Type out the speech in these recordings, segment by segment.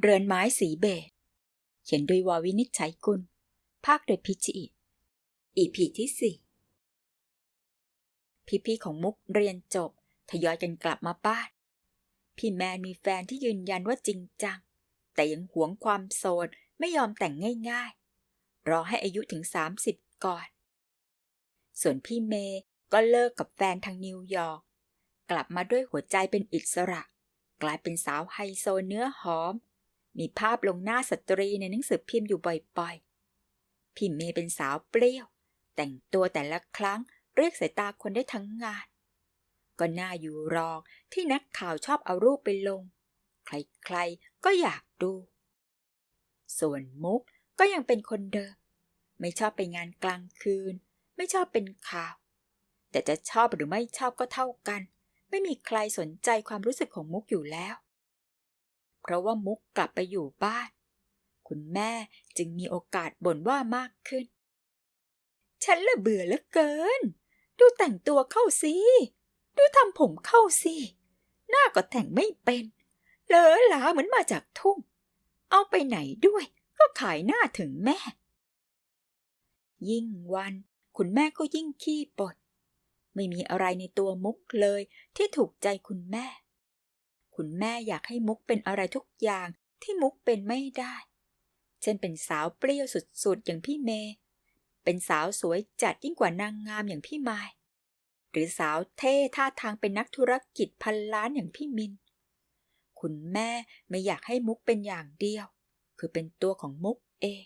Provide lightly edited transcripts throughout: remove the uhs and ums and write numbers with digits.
เรือนไม้สีเบจเขียนโดยววินิจฉัยกุลภาคโดยพิชิต EP ที่ 4 พี่ๆของมุกเรียนจบทยอยกันกลับมาบ้านพี่แมนมีแฟนที่ยืนยันว่าจริงจังแต่ยังหวงความโสดไม่ยอมแต่งง่ายๆรอให้อายุถึง30ก่อนส่วนพี่เมย์ก็เลิกกับแฟนทางนิวยอร์กกลับมาด้วยหัวใจเป็นอิสระกลายเป็นสาวไฮโซเนื้อหอมมีภาพลงหน้าสตรีในหนังสือพิมพ์อยู่บ่อยๆพี่เมย์เป็นสาวเปรี้ยวแต่งตัวแต่ละครั้งเรียกสายตาคนได้ทั้งงานก็น่าอยู่รองที่นักข่าวชอบเอารูปไปลงใครๆก็อยากดูส่วนมุกก็ยังเป็นคนเดิมไม่ชอบไปงานกลางคืนไม่ชอบเป็นข่าวแต่จะชอบหรือไม่ชอบก็เท่ากันไม่มีใครสนใจความรู้สึกของมุกอยู่แล้วเพราะว่ามุกกลับไปอยู่บ้านคุณแม่จึงมีโอกาสบ่นว่ามากขึ้นฉันละเบื่อเหลือเกินดูแต่งตัวเข้าสิดูทำผมเข้าสิหน้าก็แต่งไม่เป็นเหลอหลาเหมือนมาจากทุ่งเอาไปไหนด้วยก็ขายหน้าถึงแม่ยิ่งวันคุณแม่ก็ยิ่งขี้บ่นไม่มีอะไรในตัวมุกเลยที่ถูกใจคุณแม่อยากให้มุกเป็นอะไรทุกอย่างที่มุกเป็นไม่ได้เช่นเป็นสาวเปรี้ยวสุดๆอย่างพี่เมย์เป็นสาวสวยจัดยิ่งกว่านางงามอย่างพี่มายหรือสาวเท่ท่าทางเป็นนักธุรกิจพันล้านอย่างพี่มินคุณแม่ไม่อยากให้มุกเป็นอย่างเดียวคือเป็นตัวของมุกเอง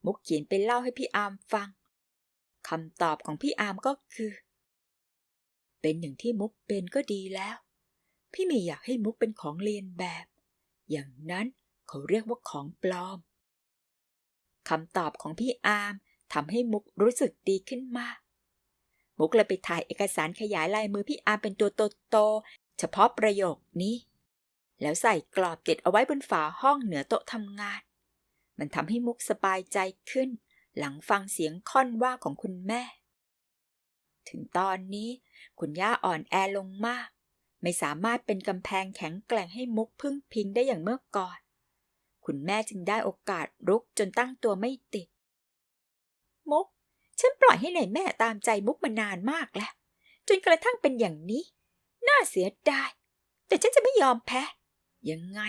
มุกเขียนไปเล่าให้พี่อาร์มฟังคำตอบของพี่อาร์มก็คือเป็นอย่างที่มุกเป็นก็ดีแล้วพี่ไม่อยากให้มุกเป็นของเลียนแบบอย่างนั้นเขาเรียกว่าของปลอมคำตอบของพี่อาร์มทำให้มุกรู้สึกดีขึ้นมากมุกเลยไปถ่ายเอกสารขยายลายมือพี่อาร์มเป็นตัวโตๆเฉพาะประโยคนี้แล้วใส่กรอบติดเอาไว้บนฝาห้องเหนือโต๊ะทำงานมันทำให้มุกสบายใจขึ้นหลังฟังเสียงค่อนว่าของคุณแม่ถึงตอนนี้คุณย่าอ่อนแอลงมากไม่สามารถเป็นกำแพงแข็งแกร่งให้มุกพึ่งพิงได้อย่างเมื่อก่อนคุณแม่จึงได้โอกาสรุกจนตั้งตัวไม่ติดมุกฉันปล่อยให้นายแม่ตามใจมุกมานานมากแล้วจนกระทั่งเป็นอย่างนี้น่าเสียดายแต่ฉันจะไม่ยอมแพ้ยังไง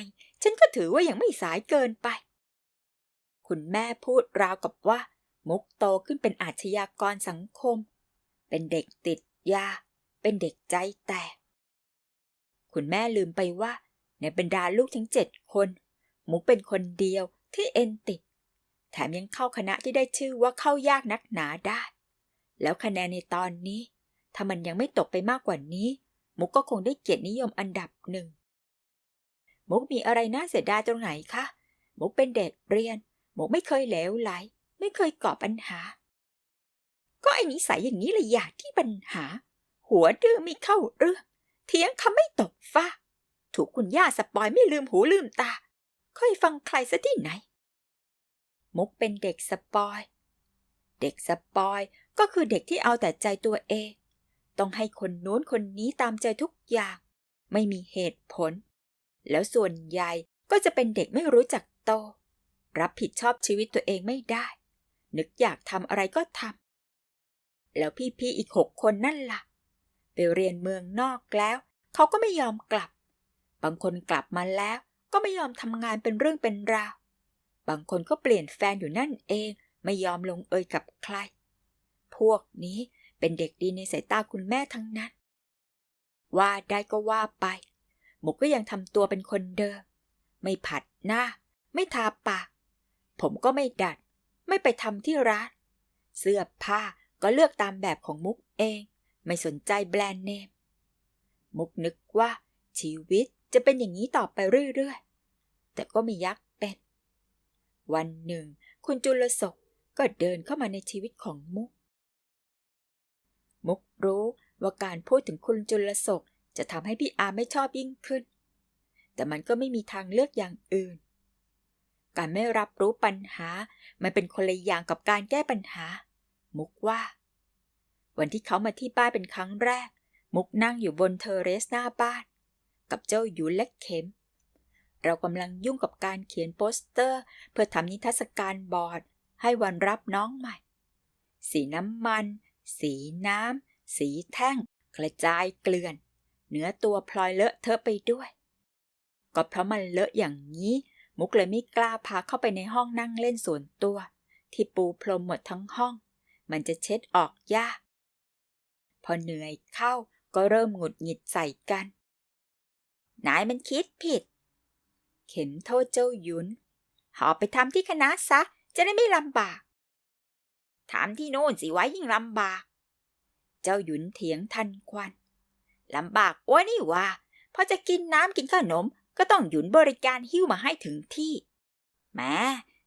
ฉันก็ถือว่ายังไม่สายเกินไปคุณแม่พูดราวกับว่ามุกโตขึ้นเป็นอาชญากรสังคมเป็นเด็กติดยาเป็นเด็กใจแตกคุณแม่ลืมไปว่าในบรรดาลูกทั้ง7คนมุกเป็นคนเดียวที่เอ็นติดแถมยังเข้าคณะที่ได้ชื่อว่าเข้ายากนักหนาได้แล้วคะแนนในตอนนี้ถ้ามันยังไม่ตกไปมากกว่านี้มุกก็คงได้เกียรตินิยมอันดับ1มุกมีอะไรน่าเสียดายตรงไหนคะมุกเป็นเด็กเรียนมุกไม่เคยเหลวไหลไม่เคยก่อปัญหาก็ไอ้นิสัยอย่างนี้เลยอยากที่ปัญหาหัวดื้อไม่เข้าเรื่องเถียงคำไม่ตกฟ้าถูกคุณย่าสปอยไม่ลืมหูลืมตาค่อยฟังใครซะที่ไหนมุกเป็นเด็กสปอยก็คือเด็กที่เอาแต่ใจตัวเองต้องให้คนโน้นคนนี้ตามใจทุกอย่างไม่มีเหตุผลแล้วส่วนใหญ่ก็จะเป็นเด็กไม่รู้จักโตรับผิดชอบชีวิตตัวเองไม่ได้นึกอยากทำอะไรก็ทำแล้วพี่ๆอีก6คนนั่นล่ะไปเรียนเมืองนอกแล้วเขาก็ไม่ยอมกลับบางคนกลับมาแล้วก็ไม่ยอมทำงานเป็นเรื่องเป็นราวบางคนก็เปลี่ยนแฟนอยู่นั่นเองไม่ยอมลงเอยกับใครพวกนี้เป็นเด็กดีในสายตาคุณแม่ทั้งนั้นว่าได้ก็ว่าไปมุกก็ยังทำตัวเป็นคนเดิมไม่ผัดหน้าไม่ทาปากผมก็ไม่ดัดไม่ไปทำที่ร้านเสื้อผ้าก็เลือกตามแบบของมุกเองไม่สนใจแบรนด์เนมมุกนึกว่าชีวิตจะเป็นอย่างนี้ต่อไปเรื่อยๆแต่ก็ไม่ยักเป็นวันหนึ่งคุณจุลศกก็เดินเข้ามาในชีวิตของมุกรู้ว่าการพูดถึงคุณจุลศกจะทำให้พี่อาร์ไม่ชอบยิ่งขึ้นแต่มันก็ไม่มีทางเลือกอย่างอื่นการไม่รับรู้ปัญหามันเป็นคนละอย่างกับการแก้ปัญหามุกว่าวันที่เขามาที่บ้านเป็นครั้งแรกมุกนั่งอยู่บนเทอร์เรสหน้าบ้านกับเจ้าหยูและเข็ม เรากำลังยุ่งกับการเขียนโปสเตอร์เพื่อทำนิทรรศการบอร์ดให้วันรับน้องใหม่สีน้ำมันสีน้ำสีแท่งกระจายเกลื่อนเนื้อตัวพลอยเลอะเทอะไปด้วยก็เพราะมันเลอะอย่างนี้มุกเลยไม่กล้าพาเข้าไปในห้องนั่งเล่นส่วนตัวที่ปูพรมหมดทั้งห้องมันจะเช็ดออกยากพอเหนื่อยเข้าก็เริ่มหงุดหงิดใส่กันนายมันคิดผิดเข็มโทษเจ้าหยุนหอบไปทำที่คณะซะจะได้ไม่ลำบากถามที่โน่นสิไว้ยิ่งลำบากเจ้าหยุนเถียงทันควันลำบากอ้วนี่ว่าพอจะกินน้ำกินขนมก็ต้องหยุนบริการหิ้วมาให้ถึงที่แหม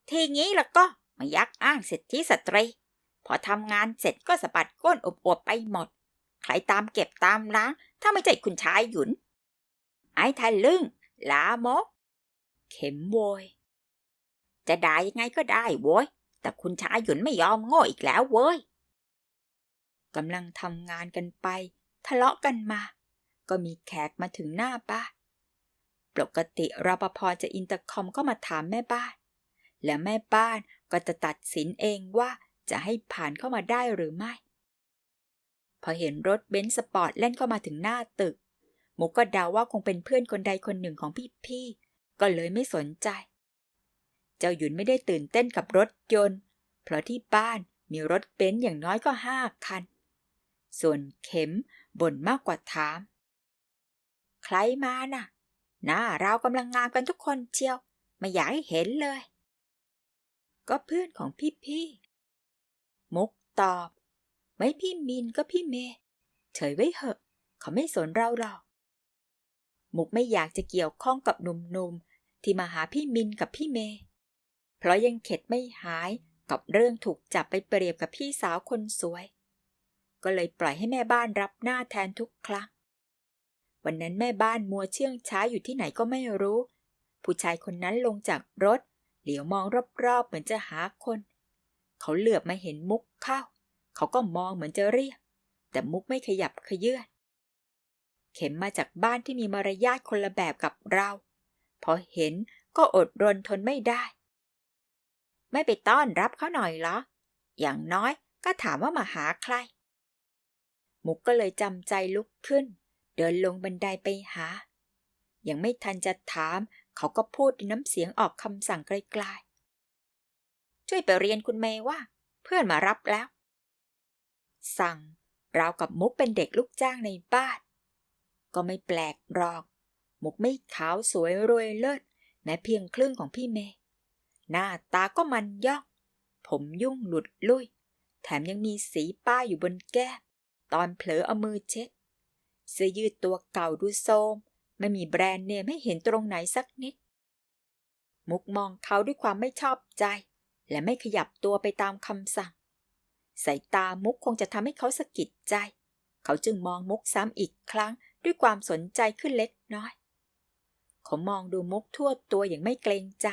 ทีงี้แล้วก็มายักอ้างสิทธิสตรีพอทำงานเสร็จก็สะบัดก้นอวบๆไปหมดใครตามเก็บตามล้างถ้าไม่ใช่คุณชายหยุนไอ้ทะลึ่งลามกเข็มโวยจะด่ายังไงก็ได้โว้ยแต่คุณชายหยุนไม่ยอมโง่อีกแล้วเว้ยกำลังทำงานกันไปทะเลาะกันมาก็มีแขกมาถึงหน้าบ้านปกติรปภ.จะอินเตอร์คอมเข้ามาถามแม่บ้านและแม่บ้านก็จะตัดสินเองว่าจะให้ผ่านเข้ามาได้หรือไม่พอเห็นรถเบนซ์สปอร์ตแล่นเข้ามาถึงหน้าตึกมุกก็เดาว่าคงเป็นเพื่อนคนใดคนหนึ่งของพี่ๆก็เลยไม่สนใจเจ้าหยุนไม่ได้ตื่นเต้นกับรถยนต์เพราะที่บ้านมีรถเบนซ์อย่างน้อยก็5 คันส่วนเข็มบ่นมากกว่าถามใครมาน่ะหน้าเรากำลังงามกันทุกคนเชียวไม่อยากให้เห็นเลยก็เพื่อนของพี่ๆมุกตอบไม่พี่มินก็พี่เมย์เฉยไว้เหอะเขาไม่สนเราหรอกมุกไม่อยากจะเกี่ยวข้องกับหนุ่มๆที่มาหาพี่มินกับพี่เมย์เพราะยังเข็ดไม่หายกับเรื่องถูกจับไปเปรียบกับพี่สาวคนสวยก็เลยปล่อยให้แม่บ้านรับหน้าแทนทุกครั้งวันนั้นแม่บ้านมัวเชื่องช้าอยู่ที่ไหนก็ไม่รู้ผู้ชายคนนั้นลงจากรถเหลียวมองรอบๆเหมือนจะหาคนเขาเหลือบมาเห็นมุกเข้าเขาก็มองเหมือนจะเรียกแต่มุกไม่ขยับเขยื้อนเข็มมาจากบ้านที่มีมารยาทคนละแบบกับเราพอเห็นก็อดรนทนไม่ได้ไม่ไปต้อนรับเขาหน่อยเหรออย่างน้อยก็ถามว่ามาหาใครมุกก็เลยจำใจลุกขึ้นเดินลงบันไดไปหายังไม่ทันจะถามเขาก็พูดด้วยน้ำเสียงออกคำสั่งไกลๆช่วยไปเรียนคุณเมย์ว่าเพื่อนมารับแล้วสั่งราวกับมุกเป็นเด็กลูกจ้างในบ้านก็ไม่แปลกหรอกมุกไม่ขาวสวยรวยเลิศแม้เพียงครึ่งของพี่เมย์หน้าตาก็มันย่องผมยุ่งหลุดลุ่ยแถมยังมีสีป้ายอยู่บนแก้มตอนเผลอเอามือเช็ดเสื้อยืดตัวเก่าดูโทรมไม่มีแบรนด์เนมให้เห็นตรงไหนสักนิดมุกมองเขาด้วยความไม่ชอบใจและไม่ขยับตัวไปตามคำสั่งสายตามุกคงจะทำให้เขาสะกิดใจเขาจึงมองมุกซ้ำอีกครั้งด้วยความสนใจขึ้นเล็กน้อยเขามองดูมุกทั่วตัวอย่างไม่เกรงใจ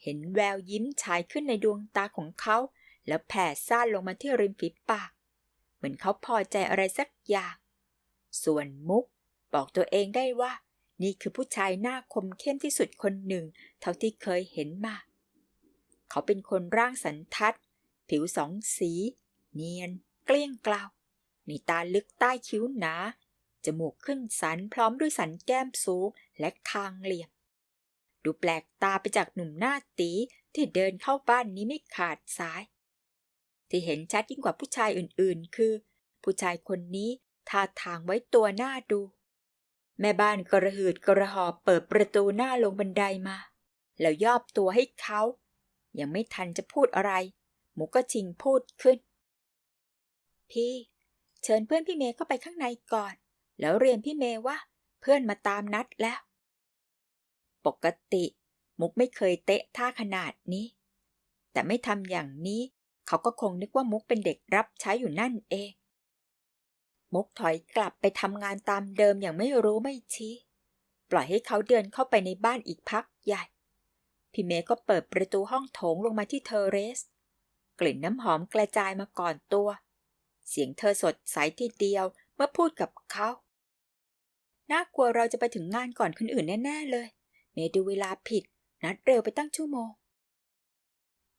เห็นแววยิ้มฉายขึ้นในดวงตาของเขาแล้วแผ่ซ่านลงมาที่ริมฝีปากเหมือนเขาพอใจอะไรสักอย่างส่วนมุกบอกตัวเองได้ว่านี่คือผู้ชายหน้าคมเข้มที่สุดคนหนึ่งเท่าที่เคยเห็นมาเขาเป็นคนร่างสันทัดผิวสองสีเนียนเกลี้ยงเกลามีตาลึกใต้คิ้วหนาจมูกขึ้นสันพร้อมด้วยสันแก้มสูงและคางเหลี่ยมดูแปลกตาไปจากหนุ่มหน้าตีที่เดินเข้าบ้านนี้ไม่ขาดสายที่เห็นชัดยิ่งกว่าผู้ชายอื่นๆคือผู้ชายคนนี้ท่าทางไว้ตัวหน้าดูแม่บ้านกระหืดกระหอบเปิดประตูหน้าลงบันไดมาแล้วย่อตัวให้เขายังไม่ทันจะพูดอะไรมุกก็ชิงพูดขึ้นพี่เชิญเพื่อนพี่เมย์เข้าไปข้างในก่อนแล้วเรียนพี่เมย์ว่าเพื่อนมาตามนัดแล้วปกติมุกไม่เคยเตะท่าขนาดนี้แต่ไม่ทำอย่างนี้เขาก็คงนึกว่ามุกเป็นเด็กรับใช้อยู่นั่นเองมุกถอยกลับไปทำงานตามเดิมอย่างไม่รู้ไม่ชี้ปล่อยให้เขาเดินเข้าไปในบ้านอีกพักใหญ่พี่เมย์ก็เปิดประตูห้องโถงลงมาที่เทอร์เรสกลิ่นน้ำหอมกระจายมาก่อนตัวเสียงเธอสดใสทีเดียวเมื่อพูดกับเขาน่ากลัวเราจะไปถึงงานก่อนคนอื่นแน่ๆเลยเม ย์ดูเวลาผิดนัดเร็วไปตั้งชั่วโมง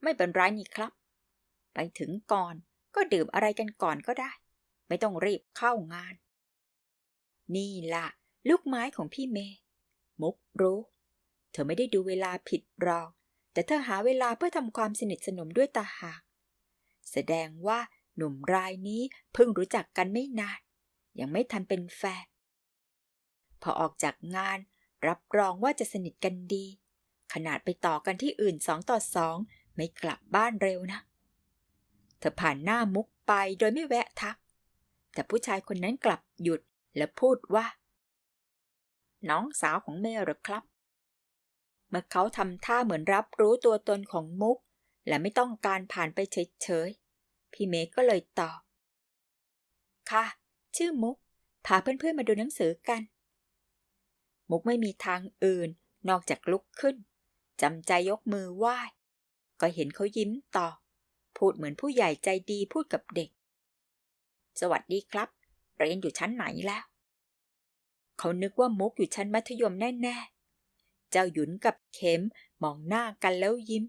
ไม่เป็นไรนี่ครับไปถึงก่อนก็ดื่มอะไรกันก่อนก็ได้ไม่ต้องรีบเข้างานนี่ล่ะลูกไม้ของพี่เมย์มุกรู้เธอไม่ได้ดูเวลาผิดหรอกแต่เธอหาเวลาเพื่อทำความสนิทสนมด้วยตาหากแสดงว่าหนุ่มรายนี้เพิ่งรู้จักกันไม่นานยังไม่ทันเป็นแฟนพอออกจากงานรับรองว่าจะสนิทกันดีขนาดไปต่อกันที่อื่น2-2ไม่กลับบ้านเร็วนะเธอผ่านหน้ามุกไปโดยไม่แวะทักแต่ผู้ชายคนนั้นกลับหยุดและพูดว่าน้องสาวของเมย์หรือครับเมื่อเขาทำท่าเหมือนรับรู้ตัวตนของมุกและไม่ต้องการผ่านไปเฉยๆพี่เมย์ก็เลยตอบค่ะชื่อมุกพาเพื่อนๆมาดูหนังสือกันมุกไม่มีทางอื่นนอกจากลุกขึ้นจำใจยกมือไหว้ก็เห็นเขายิ้มต่อพูดเหมือนผู้ใหญ่ใจดีพูดกับเด็กสวัสดีครับเรียนอยู่ชั้นไหนแล้วเขานึกว่ามุกอยู่ชั้นมัธยมแน่ๆเจ้าหยุนกับเข็มมองหน้ากันแล้วยิ้ม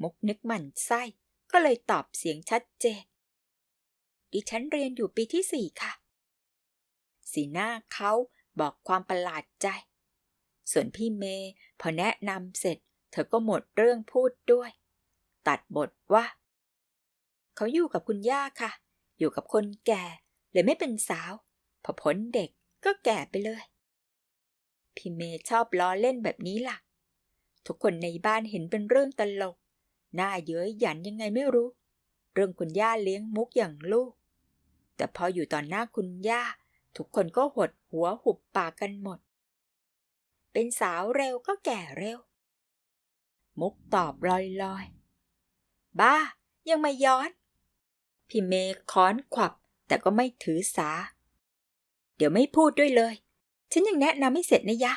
มุกนึกหมั่นไส้ก็เลยตอบเสียงชัดเจนดิฉันเรียนอยู่ปีที่4ค่ะสีหน้าเขาบอกความประหลาดใจส่วนพี่เมย์พอแนะนำเสร็จเธอก็หมดเรื่องพูดด้วยตัดบทว่าเขาอยู่กับคุณย่าค่ะอยู่กับคนแก่เลยไม่เป็นสาวพอพ้นเด็กก็แก่ไปเลยพี่เมย์ชอบล้อเล่นแบบนี้ล่ะทุกคนในบ้านเห็นเป็นเรื่องตลกหน้าเย้ยหยันยังไงไม่รู้เรื่องคุณย่าเลี้ยงมุกอย่างลูกแต่พออยู่ต่อหน้าคุณย่าทุกคนก็หดหัวหุบปากกันหมดเป็นสาวเร็วก็แก่เร็วมุกตอบลอยๆบ้ายังไม่ย้อนพี่เมย์ค้อนขวับแต่ก็ไม่ถือสาเดี๋ยวไม่พูดด้วยเลยฉันยังแนะนำไม่เสร็จนะยะ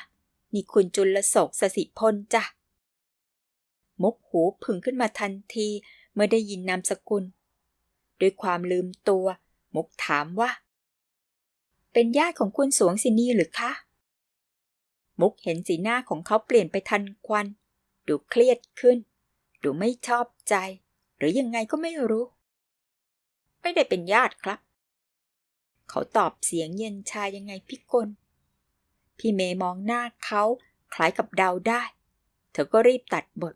นี่คุณจุลโศกสศิพลจ้ะมุกหูผึ่งขึ้นมาทันทีเมื่อได้ยินนามสกุลด้วยความลืมตัวมุกถามว่าเป็นญาติของคุณสวงศินีหรือคะมุกเห็นสีหน้าของเขาเปลี่ยนไปทันควันดูเครียดขึ้นดูไม่ชอบใจหรือยังไงก็ไม่รู้ไม่ได้เป็นญาติครับเขาตอบเสียงเย็นชายังไงพิกลพี่เมย์มองหน้าเขาคล้ายกับเดาได้เธอก็รีบตัดบท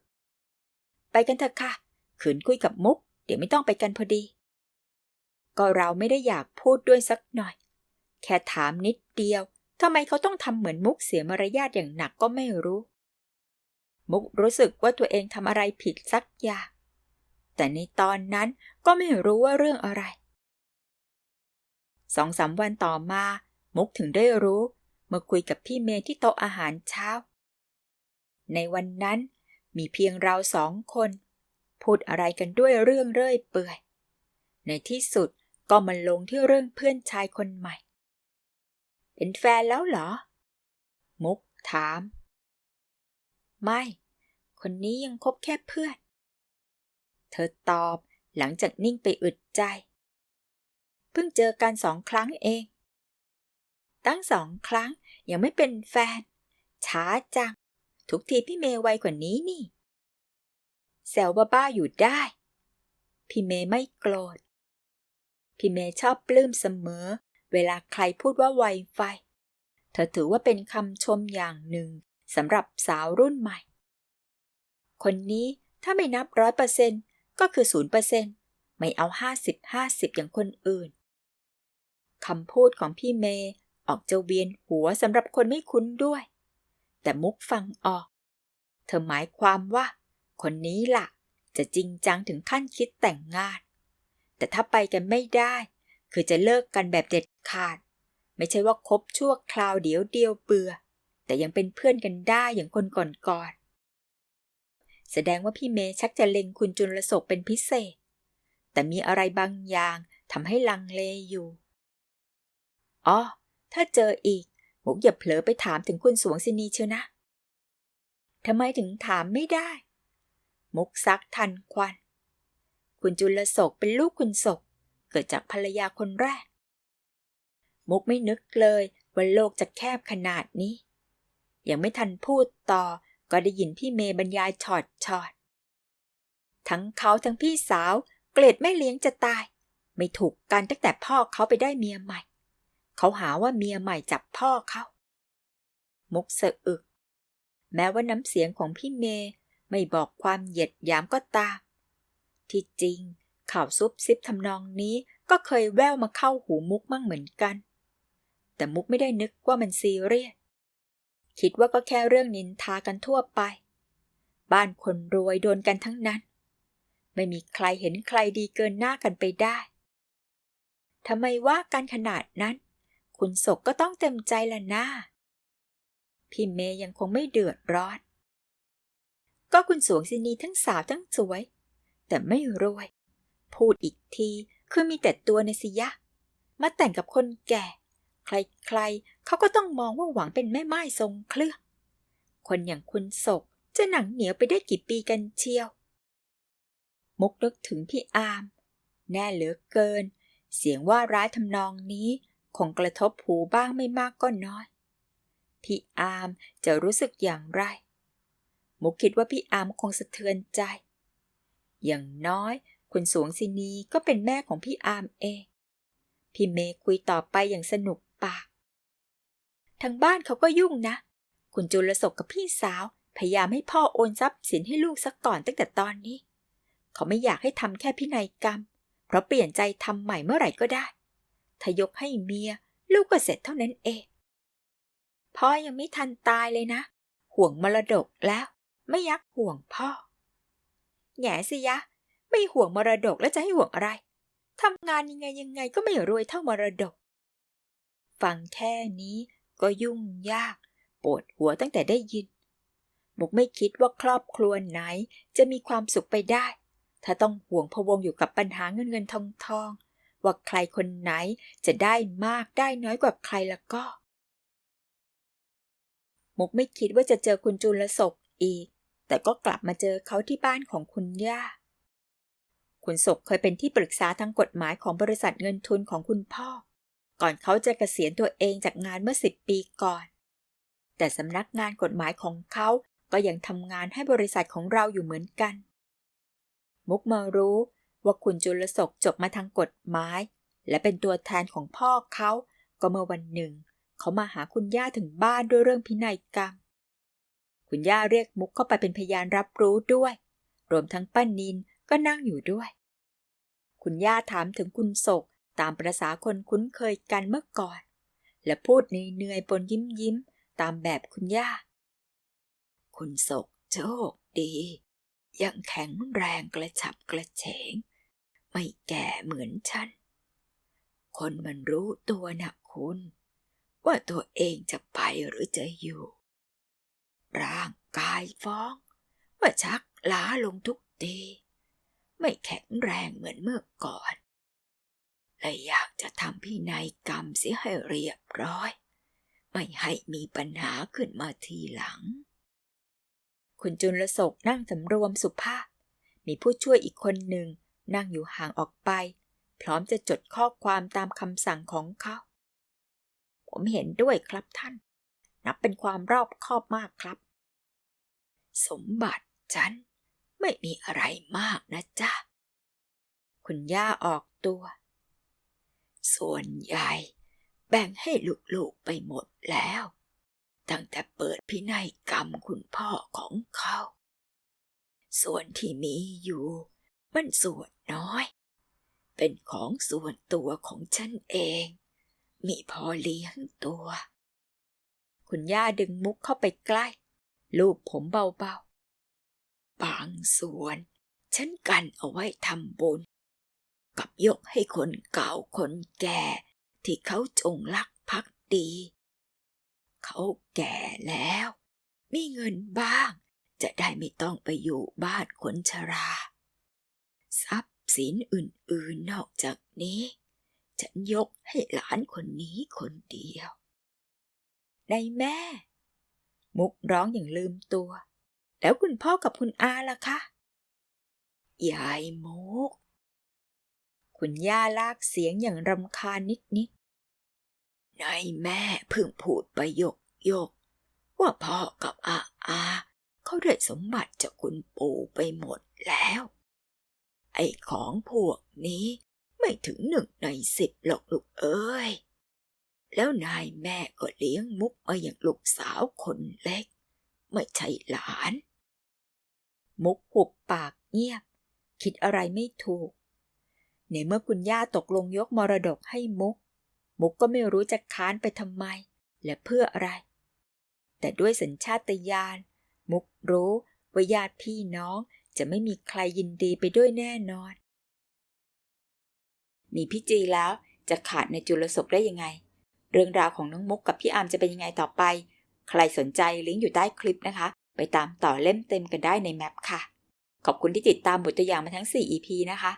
ไปกันเถอะค่ะขืนคุยกับมุกเดี๋ยวไม่ต้องไปกันพอดีก็เราไม่ได้อยากพูดด้วยสักหน่อยแค่ถามนิดเดียวทำไมเขาต้องทำเหมือนมุกเสียมารยาทอย่างหนักก็ไม่รู้มุกรู้สึกว่าตัวเองทำอะไรผิดสักอย่างแต่ในตอนนั้นก็ไม่รู้ว่าเรื่องอะไร2-3 วันต่อมามุกถึงได้รู้เมื่อคุยกับพี่เมย์ที่โต๊ะอาหารเช้าในวันนั้นมีเพียงเรา2 คนพูดอะไรกันด้วยเรื่องเรื่อยเปื่อยในที่สุดก็มาลงที่เรื่องเพื่อนชายคนใหม่เป็นแฟนแล้วเหรอมุกถามไม่คนนี้ยังคบแค่เพื่อนเธอตอบหลังจากนิ่งไปอึดใจเพิ่งเจอกัน2 ครั้งเองตั้ง2 ครั้งยังไม่เป็นแฟนช้าจังทุกทีพี่เมย์ไวกว่านี้นี่แซวบ้าๆอยู่ได้พี่เมย์ไม่โกรธพี่เมย์ชอบปลื้มเสมอเวลาใครพูดว่าไวไฟเธอถือว่าเป็นคำชมอย่างหนึ่งสำหรับสาวรุ่นใหม่คนนี้ถ้าไม่นับ100%ก็คือ0%ไม่เอา50-50อย่างคนอื่นคำพูดของพี่เมย์ออกจะเวียนหัวสำหรับคนไม่คุ้นด้วยแต่มุกฟังออกเธอหมายความว่าคนนี้ล่ะจะจริงจังถึงขั้นคิดแต่งงานแต่ถ้าไปกันไม่ได้คือจะเลิกกันแบบเด็ดขาดไม่ใช่ว่าคบชั่วคราวเดียวเบื่อแต่ยังเป็นเพื่อนกันได้อย่างคนก่อนแสดงว่าพี่เมย์ชักจะเล็งคุณจุลโศกเป็นพิเศษแต่มีอะไรบางอย่างทำให้ลังเลอยู่อ๋อถ้าเจออีกมุกอย่าเผลอไปถามถึงคุณสวงศินีเชียวนะทำไมถึงถามไม่ได้มุกซักทันควันคุณจุลโศกเป็นลูกคุณโศกเกิดจากภรรยาคนแรกมุกไม่นึกเลยว่าโลกจะแคบขนาดนี้ ยังไม่ทันพูดต่อก็ได้ยินพี่เมย์บรรยายชอดทั้งเขาทั้งพี่สาวเกลียดแม่เลี้ยงจะตายไม่ถูกกันตั้งแต่พ่อเขาไปได้เมียใหม่เขาหาว่าเมียใหม่จับพ่อเขามุกสะอึกแม้ว่าน้ำเสียงของพี่เมย์ไม่บอกความเหยียดหยามก็ตามที่จริงข่าวซุบซิบทำนองนี้ก็เคยแว่วมาเข้าหูมุกมั่งเหมือนกันแต่มุกไม่ได้นึกว่ามันซีเรียสคิดว่าก็แค่เรื่องนินทากันทั่วไปบ้านคนรวยโดนกันทั้งนั้นไม่มีใครเห็นใครดีเกินหน้ากันไปได้ทำไมว่ากันขนาดนั้นคุณศกก็ต้องเต็มใจละนะพี่เมย์ยังคงไม่เดือดร้อนก็คุณสวงศินีทั้งสาวทั้งสวยแต่ไม่รวยพูดอีกทีคือมีแต่ตัวในสิยะมาแต่งกับคนแก่ใครๆเขาก็ต้องมองว่าหวังเป็นแม่ไม้ทรงเครื่องคนอย่างคุณศกจะหนังเหนียวไปได้กี่ปีกันเชียวมุกนึกถึงพี่อามแน่เหลือเกินเสียงว่าร้ายทำนองนี้คงกระทบหูบ้างไม่มากก็น้อยพี่อามจะรู้สึกอย่างไรมุกคิดว่าพี่อามคงสะเทือนใจอย่างน้อยคุณสวงศินีก็เป็นแม่ของพี่อามเองพี่เมย์คุยต่อไปอย่างสนุกปากทางบ้านเขาก็ยุ่งนะคุณจุลศกกับพี่สาวพยายามให้พ่อโอนทรัพย์สินให้ลูกสักก่อนตั้งแต่ตอนนี้เขาไม่อยากให้ทำแค่พินัยกรรมเพราะเปลี่ยนใจทำใหม่เมื่อไหร่ก็ได้ถ้ายกให้เมียลูกก็เสร็จเท่านั้นเองพ่อยังไม่ทันตายเลยนะห่วงมรดกแล้วไม่ยักห่วงพ่อแง่สิยะไม่ห่วงมรดกแล้วจะให้ห่วงอะไรทำงานยังไงก็ไม่รวยเท่ามรดกฟังแค่นี้ก็ยุ่งยากปวดหัวตั้งแต่ได้ยินมุกไม่คิดว่าครอบครัวไหนจะมีความสุขไปได้ถ้าต้องห่วงพะวงอยู่กับปัญหาเงินทองว่าใครคนไหนจะได้มากได้น้อยกว่าใครแล้วก็มุกไม่คิดว่าจะเจอคุณจุลศกอีกแต่ก็กลับมาเจอเขาที่บ้านของคุณย่าคุณศกเคยเป็นที่ปรึกษาทางกฎหมายของบริษัทเงินทุนของคุณพ่อก่อนเขาจะเกษียณตัวเองจากงานเมื่อ10 ปีก่อนแต่สำนักงานกฎหมายของเขาก็ยังทำงานให้บริษัทของเราอยู่เหมือนกันมุกมารู้ว่าคุณจุลศกจบมาทางกฎหมายและเป็นตัวแทนของพ่อเขาก็เมื่อวันหนึ่งเขามาหาคุณย่าถึงบ้านด้วยเรื่องพินัยกรรมคุณย่าเรียกมุกเข้าไปเป็นพยานรับรู้ด้วยรวมทั้งป้านินก็นั่งอยู่ด้วยคุณย่าถามถึงคุณศกตามประสาคนคุ้นเคยกันเมื่อก่อนและพูดเหนื่อยๆปนยิ้มตามแบบคุณย่าคุณศกโชคดียังแข็งแรงกระฉับกระเฉงไม่แก่เหมือนฉันคนมันรู้ตัวนะคุณว่าตัวเองจะไปหรือจะอยู่ร่างกายฟ้องว่าชักล้าลงทุกทีไม่แข็งแรงเหมือนเมื่อก่อนและอยากจะทำพินัยกรรมเสียให้เรียบร้อยไม่ให้มีปัญหาขึ้นมาทีหลังคุณจุลศกนั่งสำรวมสุภาพมีผู้ช่วยอีกคนหนึ่งนั่งอยู่ห่างออกไปพร้อมจะจดข้อความตามคำสั่งของเขาผมเห็นด้วยครับท่านนับเป็นความรอบคอบมากครับสมบัติฉันไม่มีอะไรมากนะจ๊ะคุณย่าออกตัวส่วนใหญ่แบ่งให้ลูกๆไปหมดแล้วตั้งแต่เปิดพินัยกรรมคุณพ่อของเขาส่วนที่มีอยู่มันส่วนน้อยเป็นของส่วนตัวของฉันเองมีพอเลี้ยงตัวคุณย่าดึงมุกเข้าไปใกล้ลูบผมเบาๆบางส่วนฉันกันเอาไว้ทำบุญกับยกให้คนเก่าคนแก่ที่เขาจงรักภักดีเขาแก่แล้วมีเงินบ้างจะได้ไม่ต้องไปอยู่บ้านคนชราทรัพย์สินอื่นๆนอกจากนี้ฉันยกให้หลานคนนี้คนเดียวได้แม่มุกร้องอย่างลืมตัวแล้วคุณพ่อกับคุณอาล่ะคะยายมุกคุณย่าลากเสียงอย่างรำคาญนิดๆนายแม่เพิ่งพูดประโยค ว่าพ่อกับอาเขาได้สมบัติจากคุณปู่ไปหมดแล้วไอ้ของพวกนี้ไม่ถึง1 ใน 10หรอกลูกเอ้ยแล้วนายแม่ก็เลี้ยงมุกมาอย่างลูกสาวคนเล็กไม่ใช่หลาน มุกหุบปากเงียบคิดอะไรไม่ถูกในเมื่อคุณย่าตกลงยกมรดกให้มุกก็ไม่รู้จะค้านไปทำไมและเพื่ออะไรแต่ด้วยสัญชาตญาณมุกรู้ว่าญาติพี่น้องจะไม่มีใครยินดีไปด้วยแน่นอนมีพี่จีแล้วจะขาดในจุลศพได้ยังไงเรื่องราวของน้องมุกกับพี่อาร์มจะเป็นยังไงต่อไปใครสนใจลิงก์อยู่ใต้คลิปนะคะไปตามต่อเล่มเต็มกันได้ในแมปค่ะขอบคุณที่ติดตามบทตัวอย่างมาทั้ง4 EP นะคะ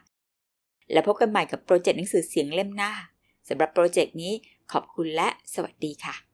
แล้วพบกันใหม่กับโปรเจกต์หนังสือเสียงเล่มหน้าสำหรับโปรเจกต์นี้ขอบคุณและสวัสดีค่ะ